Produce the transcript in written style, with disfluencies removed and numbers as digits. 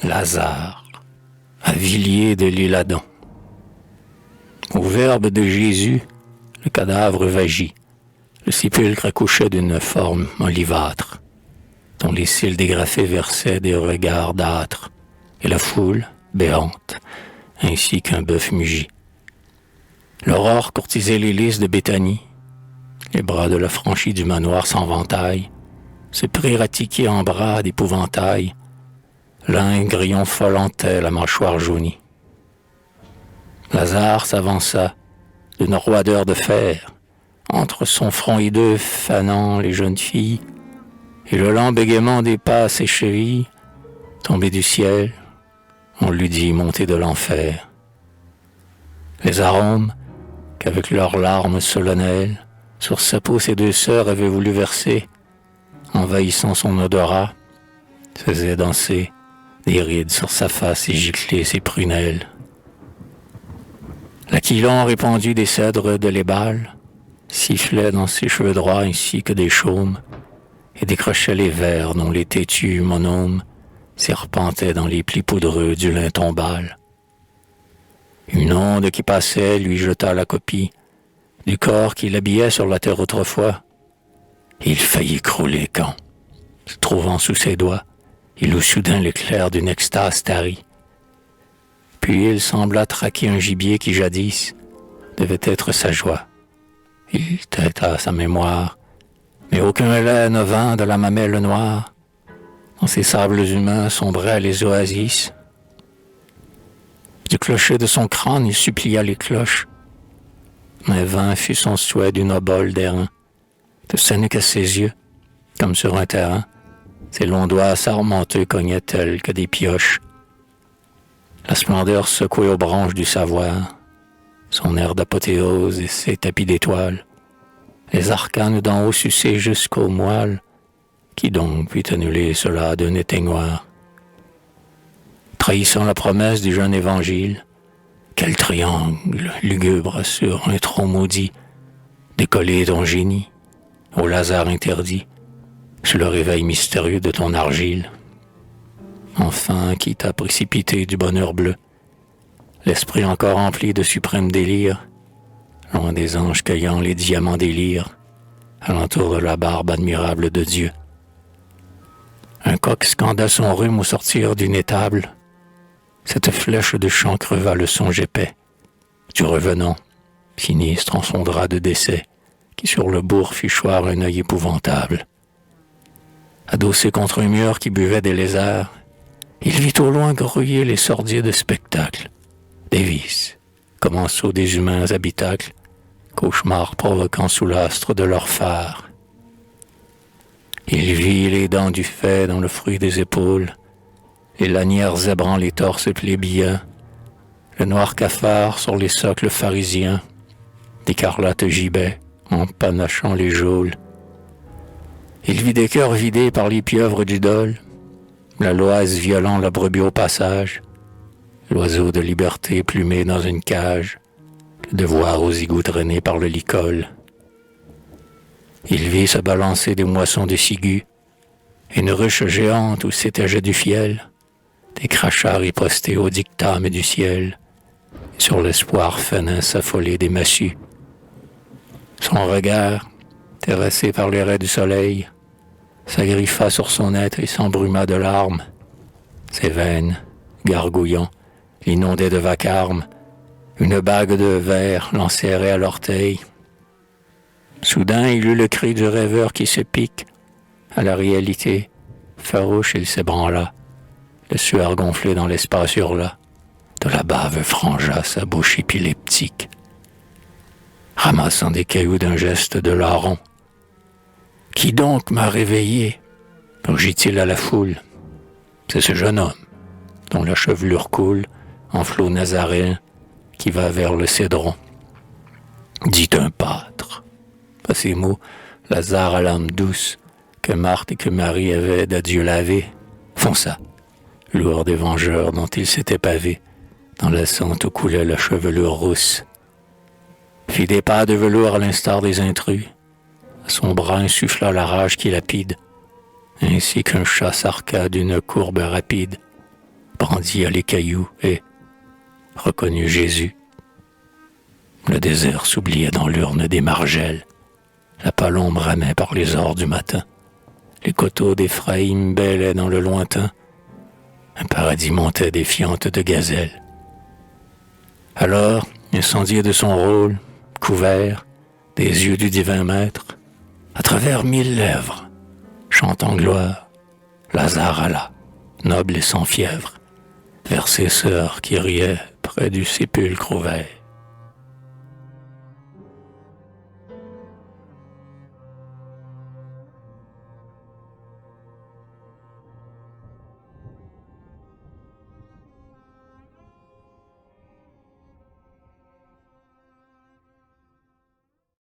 Lazare, à Villiers de l'Isle-Adam. Au verbe de Jésus, le cadavre vagit. Le sépulcre accouchait d'une forme olivâtre, dont les cils dégrafés versaient des regards d'âtre, et la foule, béante, ainsi qu'un bœuf mugit. L'aurore courtisait les lys de Béthanie. Les bras de l'affranchi du manoir sans ventaille se prirent à tiquer en bras d'épouvantail. L'un grillon folentait la mâchoire jaunie. Lazare s'avança d'une roideur de fer, entre son front hideux fanant les jeunes filles, et le lent bégaiement des pas à ses chevilles, tombé du ciel, on lui dit monter de l'enfer. Les arômes, qu'avec leurs larmes solennelles, sur sa peau ses deux sœurs avaient voulu verser, envahissant son odorat, faisaient danser des rides sur sa face et gicler ses prunelles. L'aquilon répandu des cèdres de l'ébal sifflait dans ses cheveux droits ainsi que des chaumes et décrochait les vers dont les têtus monomes serpentaient dans les plis poudreux du lin tombal. Une onde qui passait lui jeta la copie du corps qui l'habillait sur la terre autrefois. Il faillit crouler quand, se trouvant sous ses doigts, il eut soudain l'éclair d'une extase tarie. Puis il sembla traquer un gibier qui jadis devait être sa joie. Il tâta sa mémoire, mais aucun lait ne vint de la mamelle noire. Dans ces sables humains sombraient les oasis. Du clocher de son crâne il supplia les cloches, mais vain fut son souhait d'une obole d'airain. De sa nuque à ses yeux, comme sur un terrain, ses longs doigts sarmenteux cognaient tels que des pioches. La splendeur secouée aux branches du savoir, son air d'apothéose et ses tapis d'étoiles, les arcanes d'en haut sucés jusqu'aux moelles, qui donc put annuler cela d'un éteignoir? Trahissant la promesse du jeune évangile, quel triangle lugubre sur un tronc maudit, décollé ton génie, au Lazare interdit, sous le réveil mystérieux de ton argile. Enfin, qui t'a précipité du bonheur bleu, l'esprit encore empli de suprême délire, loin des anges cueillant les diamants des lyres, alentour de la barbe admirable de Dieu. Un coq scanda son rhume au sortir d'une étable. Cette flèche de chant creva le songe épais du revenant, sinistre en son drap de décès, qui sur le bourg fit choir un œil épouvantable. Adossé contre un mur qui buvait des lézards, il vit au loin grouiller les sordides spectacles, des vices, commensaux des humains habitacles, cauchemars provoquant sous l'astre de leurs phares. Il vit les dents du fait dans le fruit des épaules, les lanières zébrant les torses plébéiens, le noir cafard sur les socles pharisiens, d'écarlate gibet en panachant les geôles. Il vit des cœurs vidés par les pieuvres du dol, la loise violant la brebis au passage, l'oiseau de liberté plumé dans une cage, le devoir aux égouts drainés par le licol. Il vit se balancer des moissons de ciguës, une ruche géante où s'étageait du fiel, des crachats ripostés au dictame du ciel, et sur l'espoir fenin s'affoler des massues. Son regard, terrassé par les raies du soleil, s'agriffa sur son être et s'embruma de larmes. Ses veines, gargouillant, l'inondaient de vacarme, une bague de verre l'enserrait à l'orteil. Soudain, il eut le cri du rêveur qui se pique. À la réalité, farouche, il s'ébranla. Le sueur gonflé dans l'espace hurla. De la bave frangea sa bouche épileptique, ramassant des cailloux d'un geste de larron. « Qui donc m'a réveillé ?» rugit-il à la foule. C'est ce jeune homme, dont la chevelure coule en flot nazaréen, qui va vers le cédron. Dit un pâtre. À ces mots, Lazare à l'âme douce, que Marthe et que Marie avaient d'adieu lavé, fonça, lourd des vengeurs dont il s'était pavé, dans la sente où coulait la chevelure rousse. Fit des pas de velours à l'instar des intrus. À son bras insuffla la rage qui lapide, ainsi qu'un chat s'arca d'une courbe rapide. brandit à les cailloux et reconnut Jésus. Le désert s'oubliait dans l'urne des margelles. La palombe ramait par les ors du matin. Les coteaux d'Éphraïm bêlaient dans le lointain. Un paradis montait défiante de gazelles. Alors, incendié de son rôle, couvert des yeux du divin maître, à travers 1000 lèvres, chantant gloire, Lazare alla, noble et sans fièvre, vers ses sœurs qui riaient près du sépulcre ouvert.